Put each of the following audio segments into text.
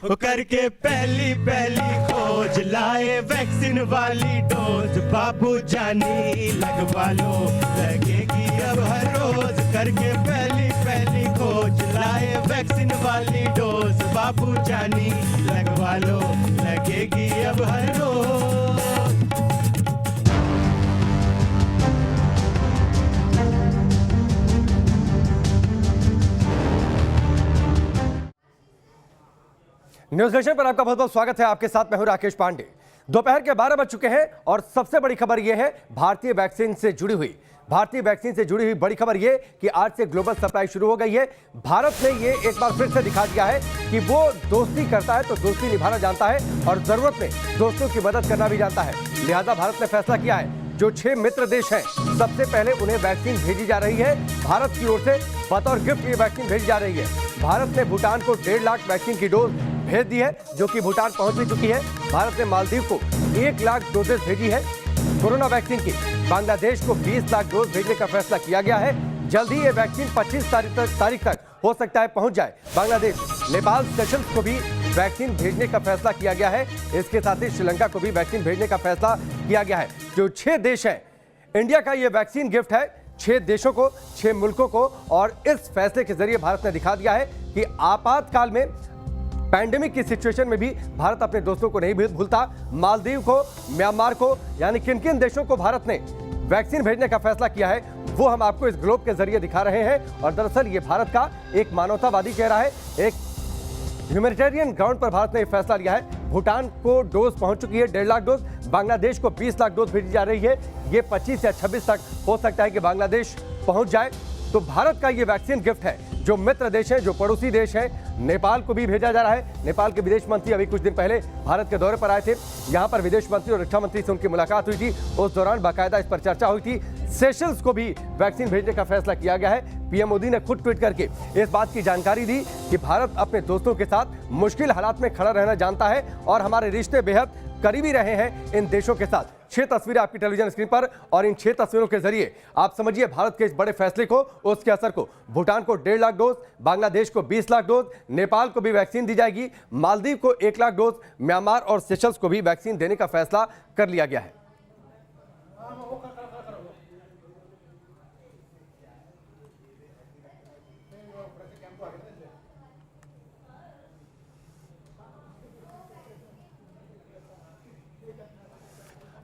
करके पहली खोज लाए वैक्सीन वाली डोज, बाबू जानी लगवा लो, लगेगी अब हर रोज। करके पहली खोज लाए वैक्सीन वाली डोज, बाबू जानी लगवा लो, लगेगी अब हर रोज। न्यूज नेशन पर आपका बहुत बहुत स्वागत है। आपके साथ मैं हूं राकेश पांडे। दोपहर के 12 बज चुके हैं और सबसे बड़ी खबर यह है भारतीय वैक्सीन से जुड़ी हुई बड़ी खबर यह कि आज से ग्लोबल सप्लाई शुरू हो गई है। भारत ने यह एक बार फिर से दिखा दिया है कि वो दोस्ती करता है तो दोस्ती निभाना जानता है और जरूरत में दोस्तों की मदद करना भी जानता है। लिहाजा भारत ने फैसला किया है जो 6 मित्र देश हैं सबसे पहले उन्हें वैक्सीन भेजी जा रही है। भारत की ओर से बतौर गिफ्ट ये वैक्सीन भेजी जा रही है। भारत ने भूटान को 1.5 लाख वैक्सीन की डोज भेज दी है जो कि भूटान पहुंच भी चुकी है। भारत ने मालदीव को 1 लाख डोजेस भेजी है कोरोना वैक्सीन की। बांग्लादेश को 20 लाख डोज भेजने का फैसला किया गया है। जल्द ही ये वैक्सीन 25 तारीख तक हो सकता है पहुंच जाए बांग्लादेश। नेपाल, सेशल्स को भी वैक्सीन भेजने का फैसला किया गया है। इसके साथ ही श्रीलंका को भी वैक्सीन भेजने का फैसला किया गया है। जो 6 देश हैं, इंडिया का ये वैक्सीन गिफ्ट है 6 देशों को, 6 मुल्कों को। और इस फैसले के जरिए भारत ने दिखा दिया है कि आपातकाल में, पैंडेमिक की सिचुएशन में भी भारत अपने दोस्तों को नहीं भूलता। मालदीव को, म्यांमार को, यानी किन किन देशों को भारत ने वैक्सीन भेजने का फैसला किया है वो हम आपको इस ग्लोब के जरिए दिखा रहे हैं। और दरअसल ये भारत का एक मानवतावादी चेहरा है, एक ह्यूमैनिटेरियन ग्राउंड पर भारत ने यह फैसला लिया है। भूटान को डोज पहुंच चुकी है 1.5 लाख डोज, बांग्लादेश को 20 लाख डोज भेजी जा रही है। ये 25 या 26 तक हो सकता है कि बांग्लादेश पहुंच जाए। तो भारत का ये वैक्सीन गिफ्ट है जो मित्र देश है, जो पड़ोसी देश है। नेपाल को भी भेजा जा रहा है। नेपाल के विदेश मंत्री अभी कुछ दिन पहले भारत के दौरे पर आए थे। यहां पर विदेश मंत्री और रक्षा मंत्री से उनकी मुलाकात हुई थी। उस दौरान बाकायदा इस पर चर्चा हुई थी। सेशल्स को भी वैक्सीन भेजने का फैसला किया गया है। पीएम मोदी ने खुद ट्वीट करके इस बात की जानकारी दी कि भारत अपने दोस्तों के साथ मुश्किल हालात में खड़ा रहना जानता है और हमारे रिश्ते बेहद करीबी रहे हैं इन देशों के साथ। 6 तस्वीरें आपकी टेलीविजन स्क्रीन पर और इन 6 तस्वीरों के जरिए आप समझिए भारत के इस बड़े फैसले को, उसके असर को। भूटान को 1.5 लाख डोज, बांग्लादेश को 20 लाख डोज, नेपाल को भी वैक्सीन दी जाएगी, मालदीव को 1 लाख डोज, म्यांमार और सेशल्स को भी वैक्सीन देने का फैसला कर लिया गया है।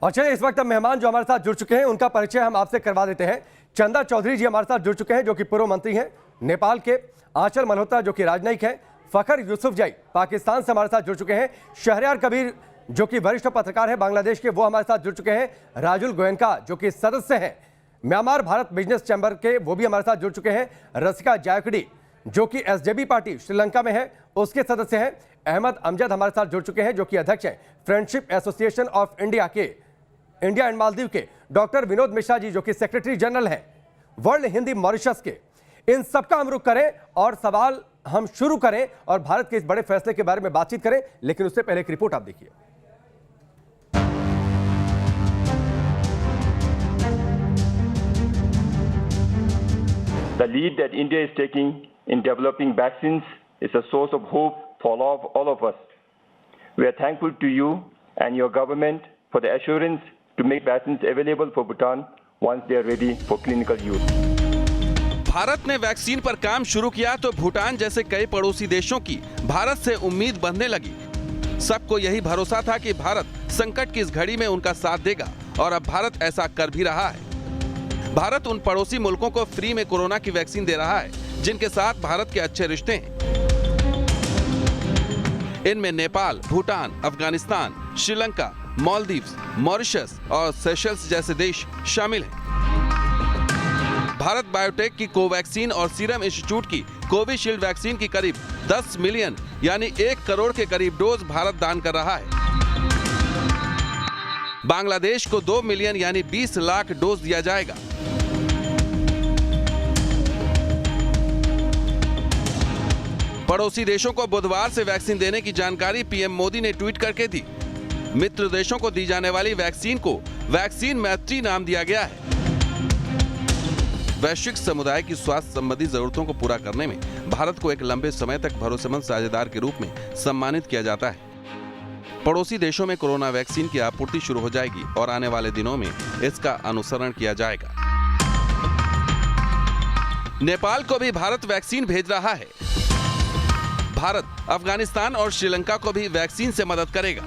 और चलिए इस वक्त मेहमान जो हमारे साथ जुड़ चुके हैं उनका परिचय हम आपसे करवा देते हैं। चंदा चौधरी जी हमारे साथ जुड़ चुके हैं जो कि पूर्व मंत्री हैं नेपाल के। आंचल मल्होत्रा जो कि राजनयिक हैं। फखर यूसुफजई पाकिस्तान से हमारे साथ जुड़ चुके हैं। शहरयार कबीर जो कि वरिष्ठ पत्रकार हैं बांग्लादेश के, वो हमारे साथ जुड़ चुके हैं। राजुल गोयनका जो कि सदस्य हैं म्यांमार भारत बिजनेस चैंबर के, वो भी हमारे साथ जुड़ चुके हैं। रसिका जायकड़ी जो कि एसजेबी पार्टी श्रीलंका में है, उसके सदस्य हैं। अहमद अमजद हमारे साथ जुड़ चुके हैं जो कि अध्यक्ष हैं friendship association of India and Maldives के। डॉक्टर विनोद मिश्रा जी जो कि सेक्रेटरी जनरल हैं वर्ल्ड हिंदी मॉरिशस के। इन सबका हम रुख करें और सवाल हम शुरू करें और भारत के इस बड़े फैसले के बारे में बातचीत करें, लेकिन उससे पहले एक रिपोर्ट आप देखिए। The lead that India is taking in developing vaccines is a source of hope for all of us. We are thankful to you and your government for the assurance to make vaccines available for Bhutan once they are ready for clinical use. Bharat ने vaccine पर काम शुरू किया तो भूटान जैसे कई पड़ोसी देशों की भारत से उम्मीद बढ़ने लगी। सबको यही भरोसा था कि भारत संकट की इस घड़ी में उनका साथ देगा और अब भारत ऐसा कर भी रहा है। भारत उन पड़ोसी मुल्कों को फ्री में कोरोना की वैक्सीन दे रहा है जिनके साथ भारत के अच्छे रिश्ते हैं। इनमें नेपाल, भूटान, अफगानिस्तान, श्रीलंका, मालदीव्स, मॉरिशस और सेशल्स जैसे देश शामिल हैं। भारत बायोटेक की कोवैक्सीन और सीरम इंस्टीट्यूट की कोविशील्ड वैक्सीन की करीब 10 मिलियन यानी 1 करोड़ के करीब डोज भारत दान कर रहा है। बांग्लादेश को 2 मिलियन यानी 20 लाख डोज दिया जाएगा। पड़ोसी देशों को बुधवार से वैक्सीन देने की जानकारी पीएम मोदी ने ट्वीट करके दी। मित्र देशों को दी जाने वाली वैक्सीन को वैक्सीन मैत्री नाम दिया गया है। वैश्विक समुदाय की स्वास्थ्य संबंधी जरूरतों को पूरा करने में भारत को एक लंबे समय तक भरोसेमंद साझेदार के रूप में सम्मानित किया जाता है। पड़ोसी देशों में कोरोना वैक्सीन की आपूर्ति शुरू हो जाएगी और आने वाले दिनों में इसका अनुसरण किया जाएगा। नेपाल को भी भारत वैक्सीन भेज रहा है। भारत अफगानिस्तान और श्रीलंका को भी वैक्सीन से मदद करेगा।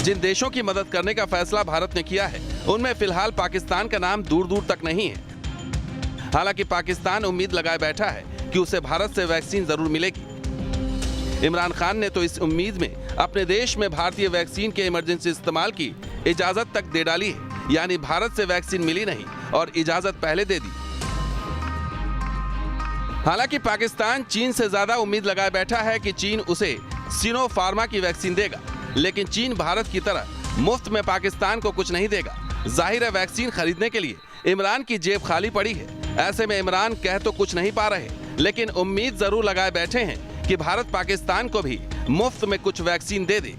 जिन देशों की मदद करने का फैसला भारत ने किया है, उनमें फिलहाल पाकिस्तान का नाम दूर दूर तक नहीं है। हालांकि पाकिस्तान उम्मीद लगाए बैठा है कि उसे भारत से वैक्सीन जरूर मिलेगी। इमरान खान ने तो इस उम्मीद में अपने देश में भारतीय वैक्सीन के इमरजेंसी इस्तेमाल की इजाजत तक दे डाली है, यानी भारत से वैक्सीन मिली नहीं और इजाजत पहले दे दी। हालांकि पाकिस्तान चीन से ज्यादा उम्मीद लगाए बैठा है कि चीन उसे सिनो फार्मा की वैक्सीन देगा, लेकिन चीन भारत की तरह मुफ्त में पाकिस्तान को कुछ नहीं देगा। जाहिर है वैक्सीन खरीदने के लिए इमरान की जेब खाली पड़ी है। ऐसे में इमरान कह तो कुछ नहीं पा रहे, लेकिन उम्मीद जरूर लगाए बैठे हैं कि भारत पाकिस्तान को भी मुफ्त में कुछ वैक्सीन दे दे।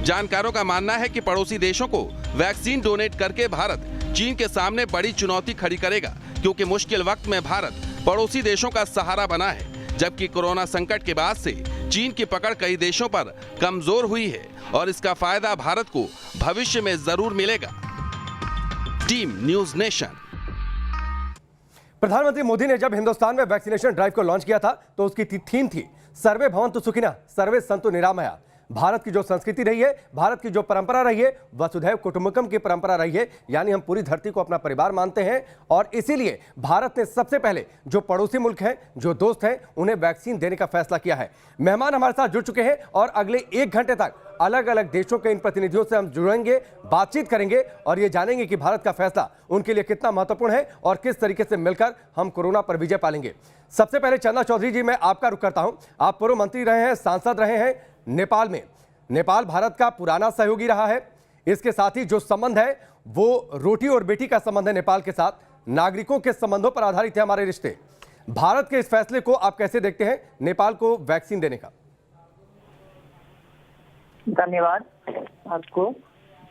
जानकारों का मानना है कि पड़ोसी देशों को वैक्सीन डोनेट करके भारत चीन के सामने बड़ी चुनौती खड़ी करेगा, क्योंकि मुश्किल वक्त में भारत पड़ोसी देशों का सहारा बना है, जबकि कोरोना संकट के बाद से चीन की पकड़ कई देशों पर कमजोर हुई है और इसका फायदा भारत को भविष्य में जरूर मिलेगा। Team news nation. प्रधानमंत्री मोदी ने जब हिंदुस्तान में वैक्सीनेशन ड्राइव को लॉन्च किया था तो उसकी थीम थी सर्वे भवन्तु सुखिनः सर्वे सन्तु निरामया। भारत की जो संस्कृति रही है, भारत की जो परंपरा रही है, वसुधैव कुटुंबकम की परंपरा रही है, यानी हम पूरी धरती को अपना परिवार मानते हैं और इसीलिए भारत ने सबसे पहले जो पड़ोसी मुल्क हैं, जो दोस्त हैं, उन्हें वैक्सीन देने का फैसला किया है। मेहमान हमारे साथ जुड़ चुके हैं और अगले 1 घंटे तक अलग अलग देशों के इन प्रतिनिधियों से हम जुड़ेंगे, बातचीत करेंगे और ये जानेंगे कि भारत का फैसला उनके लिए कितना महत्वपूर्ण है और किस तरीके से मिलकर हम कोरोना पर विजय पालेंगे। सबसे पहले चंदा चौधरी जी, मैं आपका रुख करता हूं। आप पूर्व मंत्री रहे हैं, सांसद रहे हैं नेपाल में। नेपाल भारत का पुराना सहयोगी रहा है। इसके साथ ही जो संबंध है वो रोटी और बेटी का संबंध है नेपाल के साथ। नागरिकों के संबंधों पर आधारित है हमारे रिश्ते। भारत के इस फैसले को आप कैसे देखते हैं, नेपाल को वैक्सीन देने का? धन्यवाद आपको।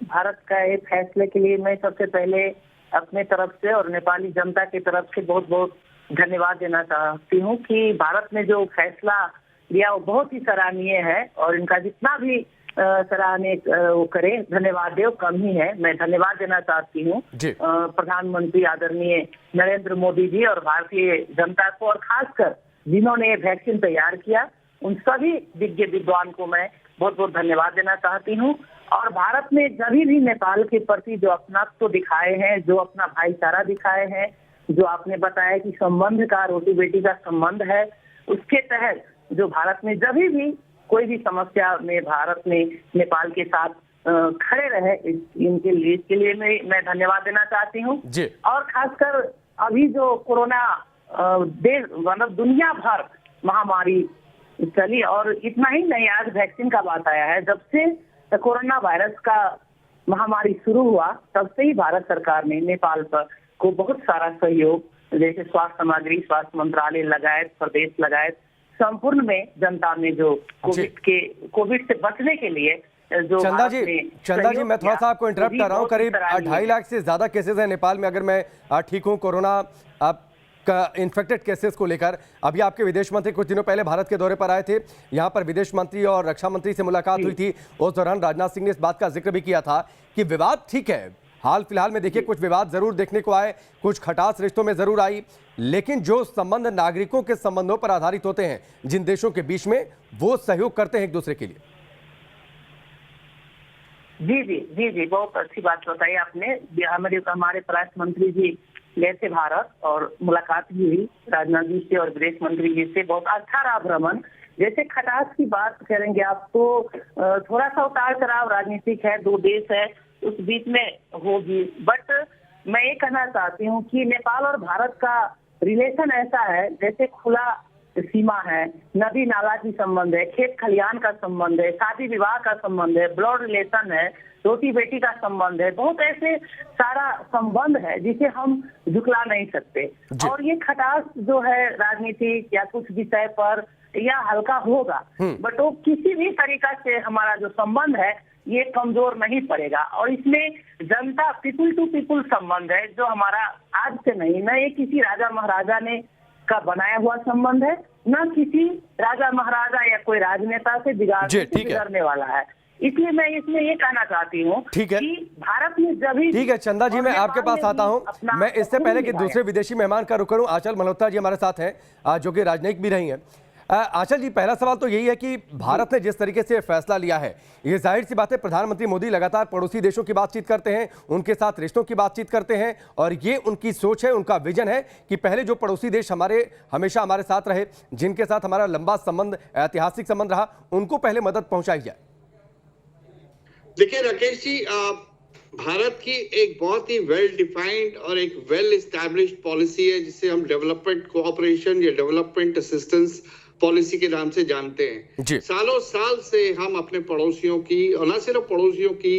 भारत का ये फैसले के लिए मैं सबसे पहले अपने तरफ से और नेपाली जनता की तरफ से बहुत बहुत धन्यवाद देना चाहती हूँ कि भारत ने जो फैसला लिया वो बहुत ही सराहनीय है और इनका जितना भी सराहनीय वो करे धन्यवाद दे कम ही है। मैं धन्यवाद देना चाहती हूँ प्रधानमंत्री आदरणीय नरेंद्र मोदी जी और भारतीय जनता को, और खासकर जिन्होंने ये वैक्सीन तैयार किया उन सभी विज्ञ विद्वान को मैं बहुत बहुत धन्यवाद देना चाहती हूँ। और भारत ने जब भी नेपाल के प्रति जो अपनात्व दिखाए हैं, जो अपना भाईचारा दिखाए हैं, जो आपने बताया कि संबंध का रोटी बेटी का संबंध है, उसके तहत जो भारत ने जब भी कोई भी समस्या में भारत ने नेपाल के साथ खड़े रहे, इसके लिए मैं धन्यवाद देना चाहती हूँ। और खासकर अभी जो कोरोना देश मतलब दुनिया भर महामारी चली, और इतना ही नहीं, आज वैक्सीन का बात आया है। जब से कोरोना वायरस का महामारी शुरू हुआ तब से ही भारत सरकार ने नेपाल पर को बहुत सारा सहयोग, जैसे स्वास्थ्य सामग्री, स्वास्थ्य मंत्रालय लगायत, प्रदेश लगायत संपूर्ण में जनता में जो कोविड से बचने के लिए जो चंदा जी मैं थोड़ा सा आपको इंटरप्ट कर रहा हूँ। करीब 2.5 लाख से ज्यादा केसेस हैं नेपाल में, अगर मैं ठीक हूँ, कोरोना का इन्फेक्टेड केसेस को लेकर। अभी आपके विदेश मंत्री कुछ दिनों पहले भारत के दौरे पर आए थे, यहाँ पर विदेश मंत्री और रक्षा मंत्री से मुलाकात हुई थी। उस दौरान राजनाथ सिंह ने इस बात का जिक्र भी किया था कि विवाद ठीक है, हाल फिलहाल में देखिए कुछ विवाद जरूर देखने को आए, कुछ खटास रिश्तों में जरूर आई, लेकिन जो संबंध नागरिकों के संबंधों पर आधारित होते हैं जिन देशों के बीच में, वो सहयोग करते हैं एक दूसरे के लिए। जी, बहुत अच्छी बात बताई आपने। हमारे परराष्ट्र मंत्री जी गए थे भारत और मुलाकात भी हुई राजनाथ जी से और विदेश मंत्री जी से। बहुत अच्छा रहा भ्रमण। जैसे खटास की बात करेंगे आप तो थोड़ा सा उतार चढ़ाव राजनीतिक है, दो देश है, उस बीच में होगी। बट मैं ये कहना चाहती हूँ कि नेपाल और भारत का रिलेशन ऐसा है जैसे खुला सीमा है, नदी नाला की संबंध है, खेत खलियान का संबंध है, शादी विवाह का संबंध है, ब्लड रिलेशन है, रोटी बेटी का संबंध है, बहुत ऐसे सारा संबंध है जिसे हम झुकला नहीं सकते। और ये खटास जो है राजनीतिक या कुछ विषय पर या हल्का होगा, बट वो किसी भी तरीका से हमारा जो संबंध है ये कमजोर नहीं पड़ेगा। और इसमें जनता पीपुल टू पीपुल संबंध है जो हमारा आज से नहीं, न ये किसी राजा महाराजा ने का बनाया हुआ संबंध है, न किसी राजा महाराजा या कोई राजनेता से बिगाड़ने वाला है। इसलिए मैं इसमें ये कहना चाहती हूँ कि भारत में जब भी ठीक है चंदा जी, मैं आपके पास आता हूँ। मैं इससे पहले कि दूसरे विदेशी मेहमान का रुख करूँ, आंचल मल्होत्रा जी हमारे साथ हैं जो कि राजनयिक भी रही हैं। आंचल जी, पहला सवाल तो यही है कि भारत ने जिस तरीके से फैसला लिया है, ये जाहिर सी बात है प्रधानमंत्री मोदी लगातार पड़ोसी देशों की बातचीत करते हैं, उनके साथ रिश्तों की बातचीत करते हैं, और ये उनकी सोच है, उनका विजन है कि पहले जो पड़ोसी देश हमेशा हमारे साथ रहे, जिनके साथ हमारा लंबा संबंध, ऐतिहासिक संबंध रहा, उनको पहले मदद पहुंचाई जाए। देखिए राकेश जी, भारत की एक बहुत ही वेल डिफाइंड और एक वेल एस्टैब्लिश्ड पॉलिसी है जिसे हम डेवलपमेंट कोऑपरेशन या डेवलपमेंट असिस्टेंस पॉलिसी के नाम से जानते हैं। सालों साल से हम अपने पड़ोसियों की, और न सिर्फ पड़ोसियों की,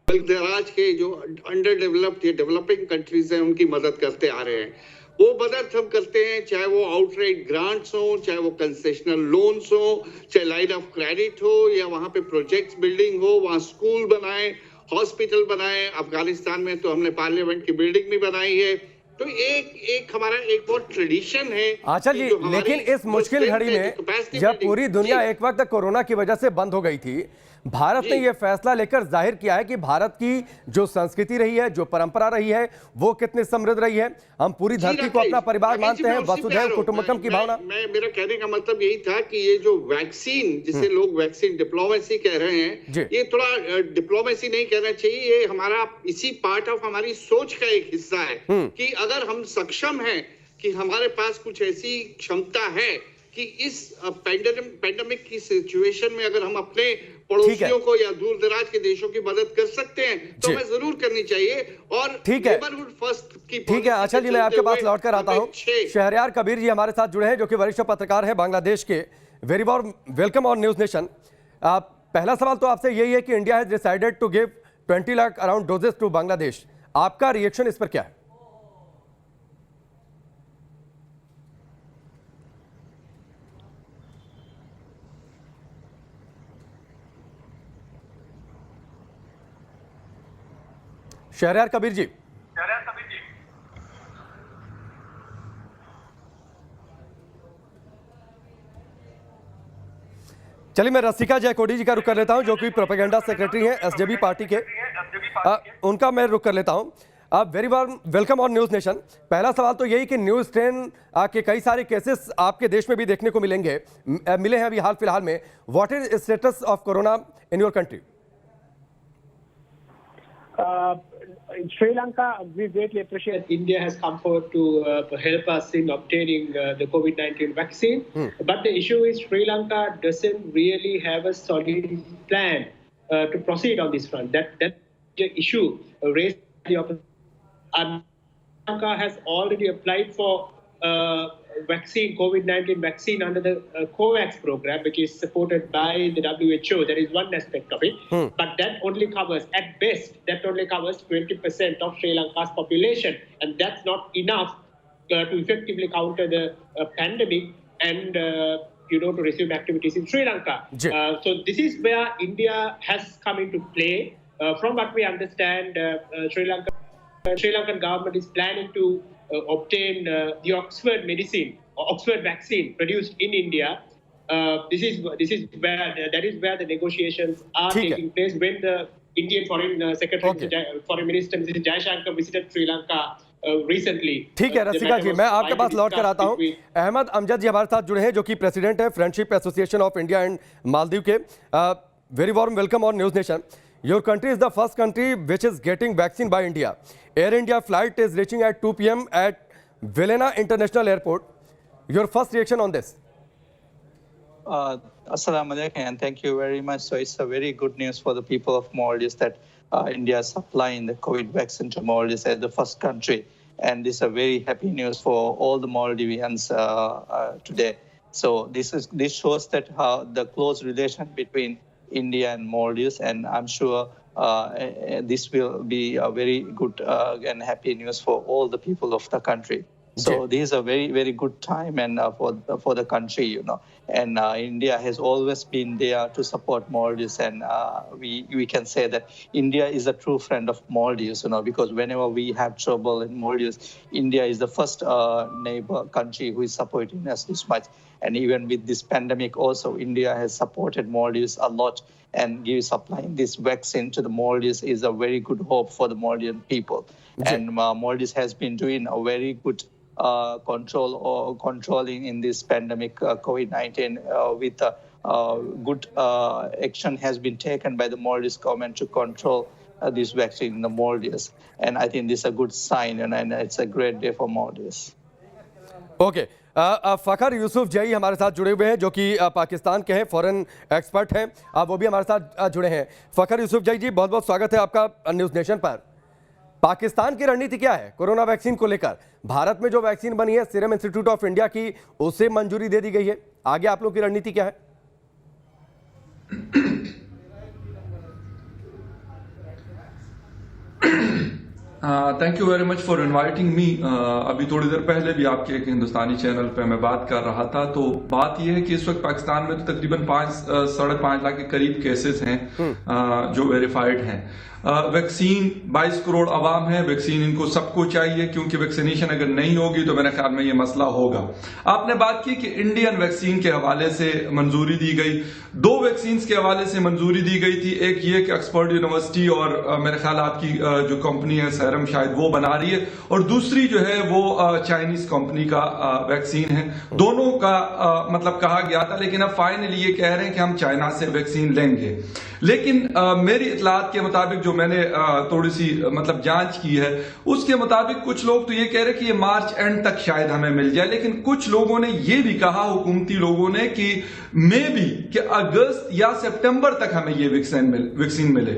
दराज के जो अंडर डेवलप्ड या डेवलपिंग कंट्रीज हैं उनकी मदद करते आ रहे हैं। वो मदद हम करते हैं, चाहे वो आउटराइट ग्रांट्स हो, चाहे वो कंसेशनल लोन्स हो, चाहे लाइन ऑफ क्रेडिट हो, या वहां पे प्रोजेक्ट्स बिल्डिंग हो, वहां स्कूल बनाए, हॉस्पिटल बनाए। अफगानिस्तान में तो हमने पार्लियामेंट की बिल्डिंग भी बनाई है। तो एक हमारा एक बहुत ट्रेडिशन है। आंचल जी, लेकिन इस मुश्किल घड़ी में जब पूरी दुनिया एक वक्त कोरोना की वजह से बंद हो गई थी, भारत ने यह फैसला लेकर जाहिर किया है कि भारत की जो संस्कृति रही है, जो परंपरा रही है, वो कितनी समृद्ध रही है। हम पूरी धरती को अपना परिवार मानते हैं, वसुधैव कुटुंबकम की भावना। मेरा कहने का मतलब यही था कि ये जो वैक्सीन, जिसे लोग वैक्सीन डिप्लोमेसी कह रहे हैं, ये थोड़ा डिप्लोमेसी नहीं कहना चाहिए, ये हमारा इसी पार्ट ऑफ हमारी सोच का एक हिस्सा है कि अगर हम सक्षम हैं, कि हमारे पास कुछ ऐसी क्षमता है कि इस पैंडेमिक की सिचुएशन में अगर हम अपने पड़ोसियों को या दूर दराज के देशों की मदद कर सकते हैं तो हमें जरूर करनी चाहिए। और नेबरहुड फर्स्ट की ठीक है आंचल जी, मैं आपके पास लौट कर आता हूं। शहरयार कबीर जी हमारे साथ जुड़े हैं, जो कि वरिष्ठ पत्रकार हैं बांग्लादेश के। Very warm welcome on news Nation. पहला सवाल तो आपसे यही है कि India has decided to give 20 lakh around doses to Bangladesh. आपका रिएक्शन इस पर क्या है? शहरयार कबीर जी। चलिए, मैं रसिका जयकोडी जी का रुख कर लेता हूं, जो कि प्रोपेगेंडा सेक्रेटरी हैं एसजेबी पार्टी के। उनका मैं रुख कर लेता हूं। Very warm welcome on news Nation. पहला सवाल तो यही कि न्यूज 10 के कई सारे केसेस आपके देश में भी देखने को मिले हैं अभी हाल फिलहाल में। What is status of corona in your country? Sri Lanka, we greatly appreciate India has come forward to help us in obtaining the COVID-19 vaccine. But the issue is Sri Lanka doesn't really have a solid plan to proceed on this front. That's the issue raised by the opposition. Sri Lanka has already applied for vaccine, COVID-19 vaccine under the COVAX program, which is supported by the WHO. There is one aspect of it, but that only covers, at best, 20% of Sri Lanka's population, and that's not enough to effectively counter the pandemic and to resume activities in Sri Lanka. So this is where India has come into play. From what we understand, Sri Lankan government is planning to obtain the Oxford vaccine produced in India. This is where the negotiations are taking place. When the Indian Foreign Minister Mr. Jaishankar visited Sri Lanka recently. ठीक है रसिका जी, मैं आपके पास लौट कर आता हूं। अहमद अमजद जी हमारे साथ जुड़े हैं, जो कि प्रेसिडेंट है friendship association of India and Maldives के। Very warm welcome on news nation. Your country is the first country which is getting vaccine by India. Air India flight is reaching at 2 p.m. at Vilena International Airport. Your first reaction on this? Assalamu alaikum and thank you very much. So it's a very good news for the people of Maldives that India is supplying the COVID vaccine to Maldives as the first country. and this is a very happy news for all the Maldivians today. So this shows that how the close relation between India and Maldives, and I'm sure this will be a very good and happy news for all the people of the country. So this is a very, very good time and for the country, you know. And India has always been there to support Maldives, and we can say that India is a true friend of Maldives, you know, because whenever we have trouble in Maldives, India is the first neighbor country who is supporting us this much. And even with this pandemic also, India has supported Maldives a lot, and supplying this vaccine to the Maldives is a very good hope for the Maldivian people. And Maldives has been doing a very good controlling in this pandemic COVID-19 with good action has been taken by the Maldives government to control this vaccine in the Maldives. And I think this is a good sign, and it's a great day for Maldives. Okay Fakhar Yusuf जई हमारे साथ जुड़े हुए हैं, जो कि पाकिस्तान के हैं, फॉरेन एक्सपर्ट हैं, वो भी हमारे साथ जुड़े हैं। फ़खर यूसुफ जई जी, बहुत बहुत स्वागत है आपका न्यूज़ नेशन पर। पाकिस्तान की रणनीति क्या है कोरोना वैक्सीन को लेकर? भारत में जो वैक्सीन बनी है सीरम इंस्टीट्यूट ऑफ इंडिया की, उसे मंजूरी दे दी गई है, आगे आप लोगों की रणनीति क्या है? Thank you very much for inviting me. अभी थोड़ी देर पहले भी आपके एक हिंदुस्तानी चैनल पे मैं बात कर रहा था, तो बात यह है कि इस वक्त पाकिस्तान में तो तकरीबन 5-5.5 लाख के करीब केसेस हैं जो वेरीफाइड हैं। वैक्सीन 22 करोड़ आवाम है, वैक्सीन इनको सबको चाहिए, क्योंकि वैक्सीनेशन अगर नहीं होगी तो मेरे ख्याल में ये मसला होगा। आपने बात की कि इंडियन वैक्सीन के हवाले से मंजूरी दी गई, 2 वैक्सीन के हवाले से मंजूरी दी गई थी। एक ये कि ऑक्सफोर्ड यूनिवर्सिटी और मेरे ख्याल आपकी जो कंपनी है सीरम शायद वो बना रही है, और दूसरी जो है वो चाइनीज कंपनी का वैक्सीन है। दोनों का मतलब कहा गया था, लेकिन अब फाइनली ये कह रहे हैं कि हम चाइना से वैक्सीन लेंगे। लेकिन मेरी इतलात के मुताबिक जो मैंने थोड़ी सी मतलब जांच की है, उसके मुताबिक कुछ लोग तो ये कह रहे हैं कि ये मार्च एंड तक शायद हमें मिल जाए, लेकिन कुछ लोगों ने ये भी कहा, हुकूमती लोगों ने, कि मे बी कि अगस्त या सितंबर तक हमें ये वैक्सीन मिले।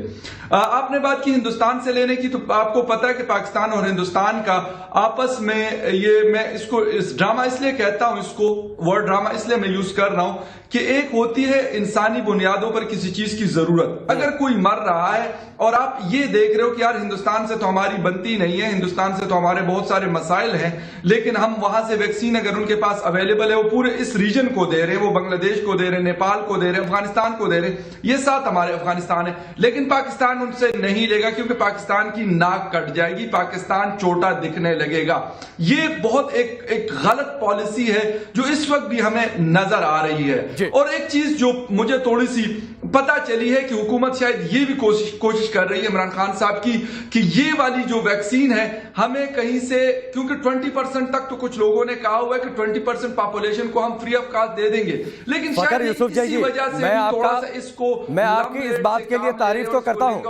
आपने बात की हिंदुस्तान से लेने की, तो आपको पता है कि पाकिस्तान और हिंदुस्तान का आपस में ये, मैं इसको इस ड्रामा इसलिए कहता हूं, इसको वर्ड ड्रामा इसलिए मैं यूज कर रहा हूं कि एक होती है इंसानी बुनियादों पर किसी चीज की जरूरत। अगर कोई मर रहा है और आप ये देख रहे हो कि यार हिंदुस्तान से तो हमारी बनती नहीं है, हिंदुस्तान से तो हमारे बहुत सारे मसाइल हैं, लेकिन हम वहां से वैक्सीन अगर उनके पास अवेलेबल है, वो पूरे इस रीजन को दे रहे हैं, वो बांग्लादेश को दे रहे हैं, नेपाल को दे रहे हैं, अफगानिस्तान को दे रहे हैं, ये साथ हमारे अफगानिस्तान है, लेकिन पाकिस्तान उनसे नहीं लेगा, क्योंकि पाकिस्तान की नाक कट जाएगी, पाकिस्तान छोटा दिखने लगेगा। ये बहुत एक गलत पॉलिसी है जो इस वक्त भी हमें नजर आ रही है। और एक चीज जो मुझे थोड़ी सी पता चली है कि हुकूमत शायद ये भी कोशिश कर रही है इमरान खान साहब की, कि ये वाली जो वैक्सीन है हमें कहीं से, क्योंकि 20% तक तो कुछ लोगों ने कहा हुआ है कि 20% पॉपुलेशन को हम फ्री ऑफ कॉस्ट दे देंगे, लेकिन शायद इसी वजह से थोड़ा सा इसको, मैं आपकी इस बात के लिए तारीफ तो करता हूं,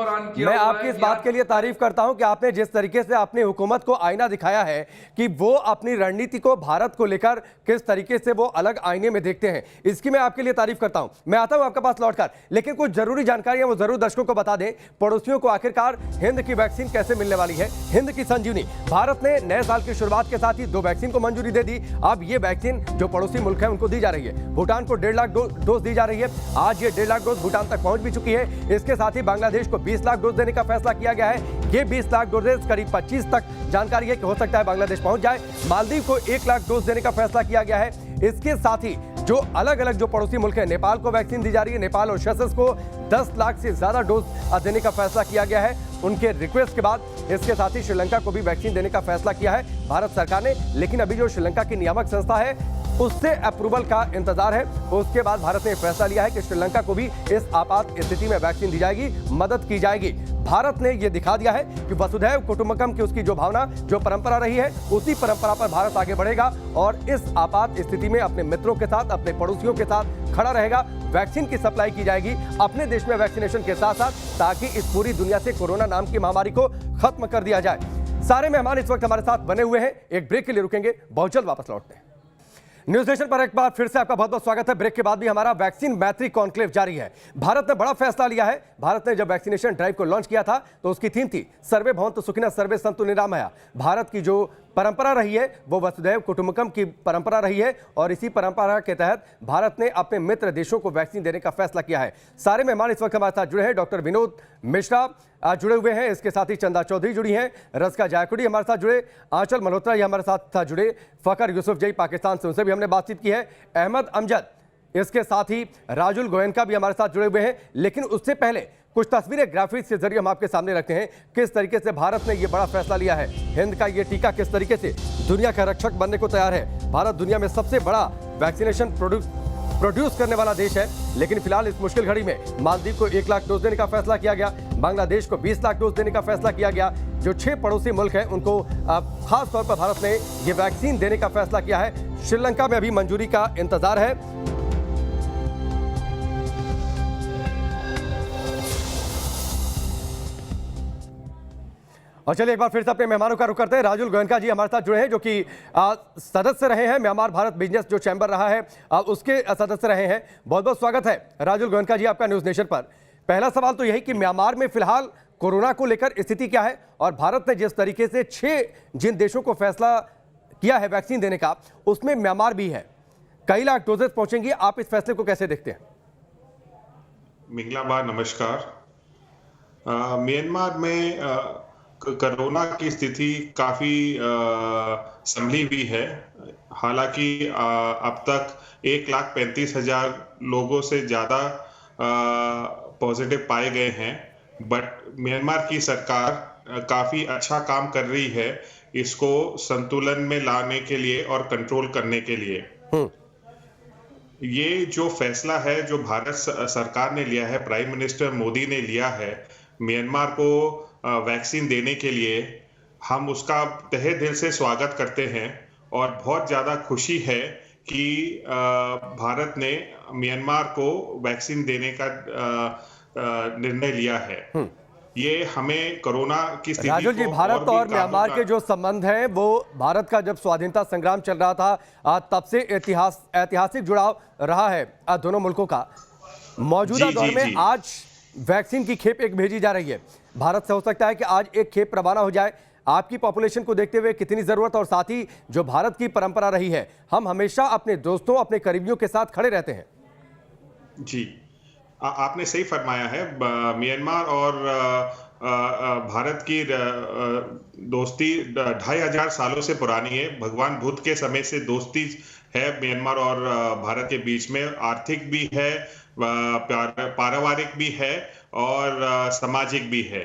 मैं आपकी इस बात के लिए तारीफ करता हूं कि आपने जिस तरीके से अपनी हुकूमत को आईना दिखाया है कि वो अपनी रणनीति को भारत को लेकर किस तरीके से वो अलग आईने में देखते हैं, इसकी मैं आपके लिए तारीफ करता हूं। मैं आता हूं आपके पास लौटकर, लेकिन कुछ जरूरी जानकारियां वो जरूर दर्शकों को बता दें। पड़ोसियों को आखिरकार हिंद की वैक्सीन कैसे मिलने वाली है, हिंद की संजीवनी। भारत ने नए साल की शुरुआत के साथ ही 2 वैक्सीन को मंजूरी दे दी। अब ये वैक्सीन जो पड़ोसी मुल्क है उनको दी जा रही है। भूटान को 1.5 लाख डोज दी जा रही है। आज ये 1.5 लाख डोज भूटान तक पहुंच भी चुकी है। इसके साथ ही बांग्लादेश को 20 लाख डोज देने का फैसला किया गया है। ये 20 लाख डोजेज करीब 25 तक जानकारी है कि हो सकता है बांग्लादेश पहुंच जाए। मालदीव को 1 लाख डोज देने का फैसला किया गया है। इसके साथ ही जो अलग अलग जो पड़ोसी मुल्क है, नेपाल को वैक्सीन दी जा रही है। नेपाल और सेशल्स को 10 लाख से ज्यादा डोज देने का फैसला किया गया है उनके रिक्वेस्ट के बाद। इसके साथ ही श्रीलंका को भी वैक्सीन देने का फैसला किया है भारत सरकार ने, लेकिन अभी जो श्रीलंका की नियामक संस्था है उससे अप्रूवल का इंतजार है। उसके बाद भारत ने फैसला लिया है कि श्रीलंका को भी इस आपात स्थिति में वैक्सीन दी जाएगी, मदद की जाएगी। भारत ने यह दिखा दिया है कि वसुधैव कुटुंबकम की उसकी जो भावना, जो परंपरा रही है, उसी परंपरा पर भारत आगे बढ़ेगा और इस आपात स्थिति में अपने मित्रों के साथ, अपने पड़ोसियों के साथ खड़ा रहेगा। वैक्सीन की सप्लाई की जाएगी अपने देश में वैक्सीनेशन के साथ साथ, ताकि इस पूरी दुनिया से कोरोना नाम की महामारी को खत्म कर दिया जाए। सारे मेहमान इस वक्त हमारे साथ बने हुए हैं। एक ब्रेक के लिए रुकेंगे, बहुत जल्द वापस लौटते हैं। न्यूज नेशन पर एक बार फिर से आपका बहुत बहुत स्वागत है। ब्रेक के बाद भी हमारा वैक्सीन मैत्री कॉन्क्लेव जारी है। भारत ने बड़ा फैसला लिया है। भारत ने जब वैक्सीनेशन ड्राइव को लॉन्च किया था तो उसकी थीम थी सर्वे भवन्तु सुखिनः सर्वे सन्तु निरामया। भारत की जो परंपरा रही है वो वसुधैव कुटुंबकम की परंपरा रही है और इसी परंपरा के तहत भारत ने अपने मित्र देशों को वैक्सीन देने का फैसला किया है। सारे मेहमान इस वक्त हमारे साथ जुड़े हैं। डॉक्टर विनोद मिश्रा जुड़े हुए हैं, इसके साथ ही चंदा चौधरी जुड़ी हैं, रज़का जायकुड़ी हमारे साथ जुड़े, आंचल मल्होत्रा ये हमारे साथ जुड़े, फखर यूसुफजई पाकिस्तान से, उनसे भी हमने बातचीत की है, अहमद अमजद, इसके साथ ही राजुल गोयनका भी हमारे साथ जुड़े हुए हैं। लेकिन उससे पहले कुछ तस्वीरें ग्राफिक्स के जरिए हम आपके सामने रखते हैं किस तरीके से भारत ने ये बड़ा फैसला लिया है। हिंद का ये टीका किस तरीके से दुनिया का रक्षक बनने को तैयार है। भारत दुनिया में सबसे बड़ा वैक्सीनेशन प्रोड्यूस करने वाला देश है, लेकिन फिलहाल इस मुश्किल घड़ी में मालदीव को 1 लाख डोज देने का फैसला किया गया, बांग्लादेश को 20 लाख डोज देने का फैसला किया गया। जो 6 पड़ोसी मुल्क हैं उनको खास तौर पर भारत ने ये वैक्सीन देने का फैसला किया है। श्रीलंका में अभी मंजूरी का इंतजार है। और चलिए एक बार फिर से अपने मेहमानों का रुख करते हैं। राजुल गोयनका जी हमारे साथ जुड़े हैं जो कि सदस्य रहे हैं म्यांमार भारत बिजनेस जो चैम्बर रहा है उसके सदस्य रहे हैं। बहुत बहुत स्वागत है राजुल गोयनका जी आपका न्यूज नेशन पर। पहला सवाल तो यही कि म्यांमार में फिलहाल कोरोना को लेकर स्थिति क्या है और भारत ने जिस तरीके से 6 जिन देशों को फैसला किया है वैक्सीन देने का उसमें म्यांमार भी है, कई लाख डोजेस पहुंचेंगी, आप इस फैसले को कैसे देखते हैं? मिंगलाबाद नमस्कार। म्यांमार में कोरोना की स्थिति काफी संभली हुई है। हालांकि अब तक 1,35,000 लोगों से ज्यादा पॉजिटिव पाए गए हैं, बट म्यांमार की सरकार काफी अच्छा काम कर रही है इसको संतुलन में लाने के लिए और कंट्रोल करने के लिए। ये जो फैसला है जो भारत सरकार ने लिया है, प्राइम मिनिस्टर मोदी ने लिया है म्यांमार को वैक्सीन देने के लिए, हम उसका तहे दिल से स्वागत करते हैं और बहुत ज़्यादा खुशी है कि भारत ने म्यांमार को वैक्सीन देने का निर्णय लिया है। ये हमें कोरोना की स्थिति राजुल जी, भारत और म्यांमार के जो संबंध हैं वो भारत का जब स्वाधीनता संग्राम चल रहा था तब से ऐतिहासिक जुड़ाव रहा है दोनों मुल्कों का। मौजूदा दौर में आज वैक्सीन की खेप एक भेजी जा रही है। भारत से हो सकता है कि आज एक खेप रवाना हो जाए। आपकी पॉपुलेशन को देखते हुए कितनी जरूरत और साथ ही जो भारत की परंपरा रही है, हम हमेशा अपने दोस्तों अपने करीबियों के साथ खड़े रहते हैं। जी, आपने सही फरमाया है। म्यांमार और भारत की दोस्ती 2500 सालों से पुरानी है। भगवान बुद्ध के समय से दोस्ती है म्यांमार और भारत के बीच में। आर्थिक भी है, पारिवारिक भी है और सामाजिक भी है।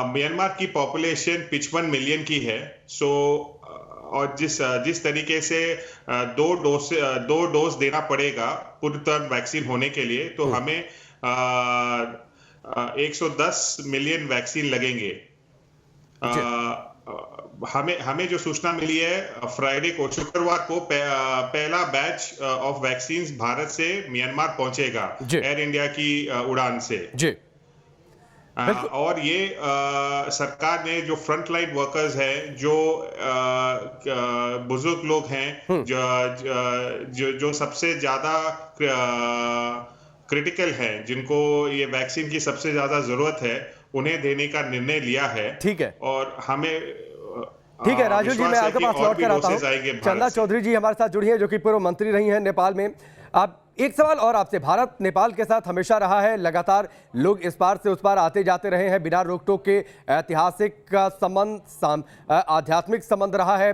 म्यांमार की पॉपुलेशन 55 मिलियन की है। और जिस तरीके से 2 डोज देना पड़ेगा पूरी तरह वैक्सीन होने के लिए, तो हमें 110 मिलियन वैक्सीन लगेंगे। हमें जो सूचना मिली है फ्राइडे को, शुक्रवार को पहला बैच ऑफ वैक्सीन्स भारत से म्यांमार पहुंचेगा एयर इंडिया की उड़ान से जी। और ये सरकार ने जो फ्रंट लाइन वर्कर्स हैं, जो बुजुर्ग लोग हैं, जो सबसे ज्यादा क्रिटिकल हैं, जिनको ये वैक्सीन की सबसे ज्यादा जरूरत है, उन्हें देने का निर्णय लिया है। ठीक है, और हमें ठीक है राजू जी, मैं आपके पास लौट कर आता हूं। चंदा चौधरी जी हमारे साथ जुड़ी हैं जो कि पूर्व मंत्री रही हैं नेपाल में। आप एक सवाल और आपसे, भारत नेपाल के साथ हमेशा रहा है, लगातार लोग इस पार से उस पार आते जाते रहे हैं बिना रोक टोक के। ऐतिहासिक संबंध, आध्यात्मिक संबंध रहा है।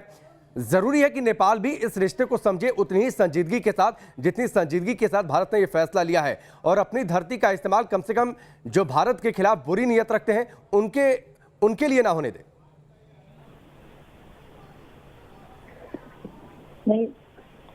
जरूरी है कि नेपाल भी इस रिश्ते को समझे उतनी ही संजीदगी के साथ जितनी संजीदगी के साथ भारत ने यह फैसला लिया है, और अपनी धरती का इस्तेमाल कम से कम जो भारत के खिलाफ बुरी नीयत रखते हैं उनके लिए ना होने दे। नहीं,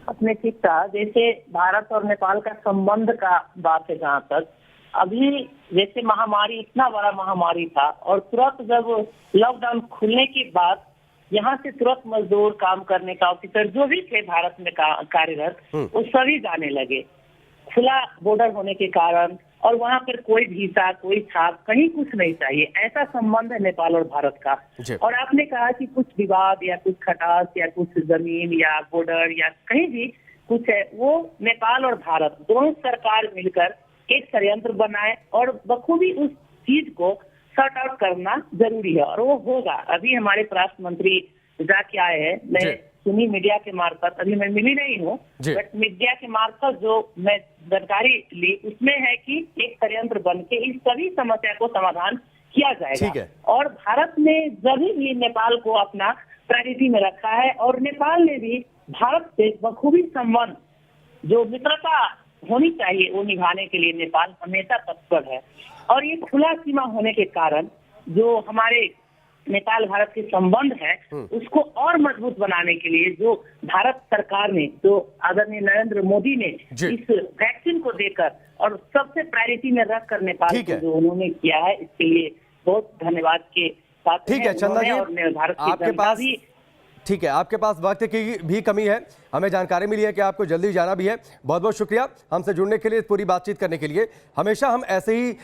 अपने ठीक था। जैसे भारत और नेपाल का संबंध का बात है, जहाँ तक अभी जैसे महामारी, इतना बड़ा महामारी था और तुरंत जब लॉकडाउन खुलने के बाद यहाँ से तुरंत मजदूर, काम करने का ऑफिसर जो भी थे भारत में कार्यरत, वो सभी जाने लगे खुला बॉर्डर होने के कारण। और वहाँ पर कोई वीसा, कोई छाप, कहीं कुछ नहीं चाहिए। ऐसा संबंध है नेपाल और भारत का। और आपने कहा कि कुछ विवाद या कुछ खटास या कुछ जमीन या बॉर्डर या कहीं भी कुछ है, वो नेपाल और भारत दोनों सरकार मिलकर एक षड्यंत्र बनाए और बखूबी उस चीज को सॉर्ट आउट करना जरूरी है, और वो होगा। अभी हमारे परराष्ट्र मंत्री जाके आए हैं, मैं सुनी मीडिया के मार्फत, अभी मैं मिली नहीं हूँ, बट मीडिया के मार्फत जो मैं जानकारी ली उसमें है कि एक षड्यंत्र बन के इस सभी समस्या को समाधान किया जाएगा। और भारत ने भी नेपाल को अपना प्रायोरिटी में रखा है, और नेपाल ने भी भारत से बखूबी संबंध, जो मित्रता होनी चाहिए, वो निभाने के लिए नेपाल हमेशा तत्पर है। और ये खुला सीमा होने के कारण जो हमारे नेपाल भारत के संबंध है उसको और मजबूत बनाने के लिए जो भारत सरकार ने, जो आदरणीय नरेंद्र मोदी ने इस वैक्सीन को देकर और सबसे प्रायोरिटी में रखकर नेपाल को जो उन्होंने किया है, इसके लिए बहुत धन्यवाद के साथ। ठीक है चंदा जी, और भारत आपके पास ठीक है, आपके पास वक्त की भी कमी है, हमें जानकारी मिली है कि आपको जल्दी जाना भी है। बहुत बहुत शुक्रिया हमसे जुड़ने के लिए, पूरी बातचीत करने के लिए। हमेशा हम ऐसे ही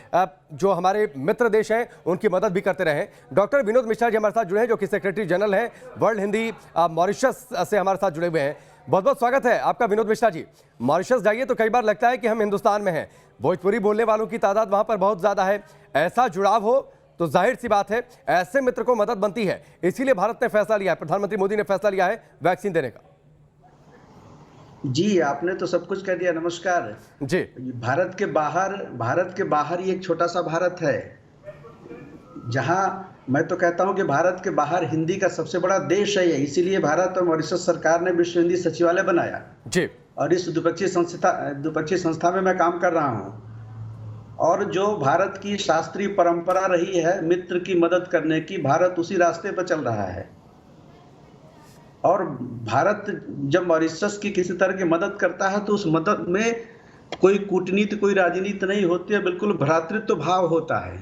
जो हमारे मित्र देश हैं उनकी मदद भी करते रहे। डॉक्टर विनोद मिश्रा जी हमारे साथ जुड़े हैं, जो कि सेक्रेटरी जनरल हैं वर्ल्ड हिंदी मॉरिशस से हमारे साथ जुड़े हुए हैं। बहुत बहुत स्वागत है आपका विनोद मिश्रा जी। मॉरिशस जाइए तो कई बार लगता है कि हम हिंदुस्तान में हैं, भोजपुरी बोलने वालों की तादाद वहाँ पर बहुत ज़्यादा है। ऐसा जुड़ाव हो तो जाहिर सी बात है ऐसे मित्र को मदद बनती है, इसीलिए भारत ने फैसला लिया है, प्रधानमंत्री मोदी ने फैसला लिया है वैक्सीन देने का। जी आपने तो सब कुछ कह दिया। नमस्कार जी। भारत के बाहर ही एक छोटा सा भारत है, जहां मैं तो कहता हूं कि भारत के बाहर हिंदी का सबसे बड़ा देश है ये। इसीलिए भारत और मॉरिशस सरकार ने विश्व हिंदी सचिवालय बनाया जी, और इस द्विपक्षीय संस्था में मैं काम कर रहा हूं। और जो भारत की शास्त्रीय परंपरा रही है मित्र की मदद करने की, भारत उसी रास्ते पर चल रहा है। और भारत जब मॉरिशस की किसी तरह की मदद करता है तो उस मदद में कोई कूटनीति, कोई राजनीति नहीं होती है, बिल्कुल भ्रातृत्व भाव होता है।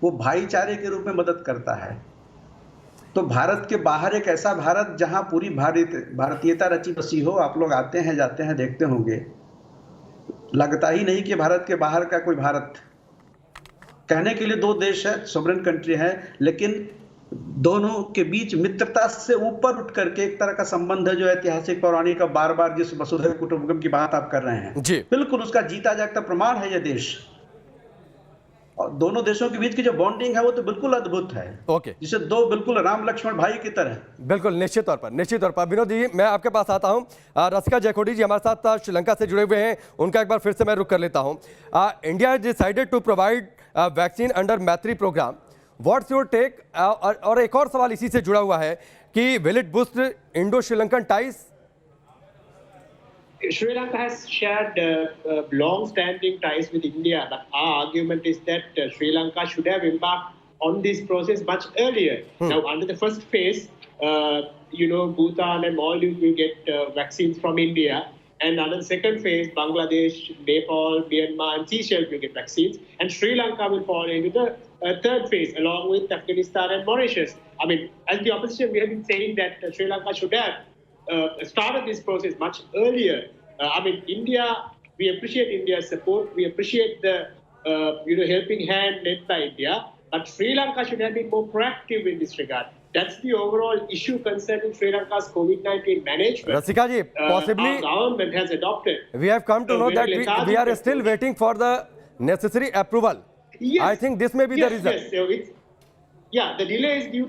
वो भाईचारे के रूप में मदद करता है। तो भारत के बाहर एक ऐसा भारत जहां पूरी भारतीयता रची बसी हो। आप लोग आते हैं, जाते हैं, देखते होंगे, लगता ही नहीं कि भारत के बाहर का कोई भारत। कहने के लिए दो देश है, सोवरेन कंट्री है, लेकिन दोनों के बीच मित्रता से ऊपर उठ करके एक तरह का संबंध है जो ऐतिहासिक पौराणिक। बार बार जिस वसुधैव कुटुंबकम की बात आप कर रहे हैं, बिल्कुल उसका जीता जागता प्रमाण है यह देश। और दोनों देशों के बीच की जो बॉन्डिंग है वो तो बिल्कुल अद्भुत है। ओके, जिसे दो बिल्कुल राम लक्ष्मण भाई की तरह। बिल्कुल, निश्चित तौर पर। विनोद जी मैं आपके पास आता हूं। रसिका जयखोडी जी हमारे साथ श्रीलंका से जुड़े हुए हैं, उनका एक बार फिर से मैं रुख कर लेता हूं। India has decided to provide vaccine under Maitri programme, what's your take? और एक और सवाल इसी से जुड़ा हुआ है कि will it boost Indo Sri Lankan ties? Sri Lanka has shared long-standing ties with India, but our argument is that Sri Lanka should have embarked on this process much earlier. Now, under the first phase, Bhutan and Maldives will get vaccines from India, and under the second phase, Bangladesh, Nepal, Myanmar, and Seychelles will get vaccines, and Sri Lanka will fall into the third phase, along with Afghanistan and Mauritius. I mean, as the opposition, we have been saying that Sri Lanka should have started this process much earlier. India, we appreciate India's support. We appreciate the, helping hand led by India. But Sri Lanka should have been more proactive in this regard. That's the overall issue concerning Sri Lanka's COVID-19 management. Rasika ji, possibly our government has adopted. We have come to know that we are still waiting for the necessary approval. Yes. I think this may be the reason. Yes, so the delay is due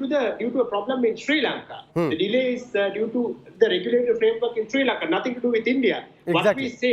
to a problem in Sri Lanka. The delay is due to the regulatory framework in Sri Lanka, nothing to do with India. Exactly. What we say,